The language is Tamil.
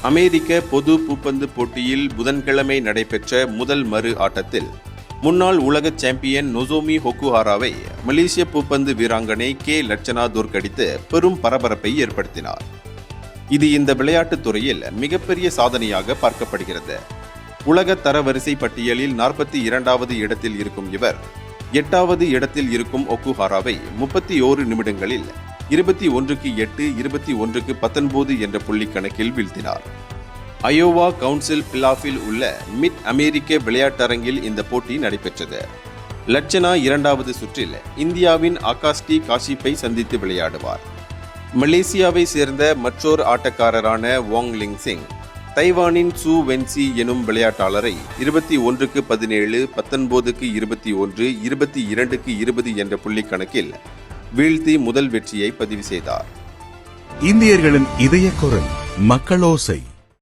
அமெரிக்க பொது பூப்பந்து போட்டியில் புதன்கிழமை நடைபெற்ற முதல் மறு ஆட்டத்தில் முன்னாள் உலக சாம்பியன் நொசோமி ஒகுஹாராவை மலேசிய பூப்பந்து வீராங்கனை கே லட்சணா தோற்கடித்து பெரும் பரபரப்பை ஏற்படுத்தினார். இது இந்த விளையாட்டுத் துறையில் மிகப்பெரிய சாதனையாக பார்க்கப்படுகிறது. உலக தரவரிசை பட்டியலில் 42வது இடத்தில் இருக்கும் இவர் 8வது இடத்தில் இருக்கும் ஒகுஹாராவை 31 நிமிடங்களில் 21-8, 21-19 என்ற புள்ளி கணக்கில் வீழ்த்தினார். அயோவா கவுன்சில் பிலாஃபில் உள்ள மிட் அமெரிக்க விளையாட்டரங்கில் இந்த போட்டி நடைபெற்றது. லட்சணா 2வது சுற்றில் இந்தியாவின் ஆகாஷ்டி காஷிப்பை சந்தித்து விளையாடுவார். மலேசியாவை சேர்ந்த மற்றொரு ஆட்டக்காரரான வாங் லிங் சிங் தைவானின் சூ வென்சி எனும் விளையாட்டாளரை 21-17, 19-21, 22-20 என்ற புள்ளி கணக்கில் வீழ்த்தி முதல் வெற்றியை பதிவு செய்தார். இந்தியர்களின் இதய குரல் மக்களோசை.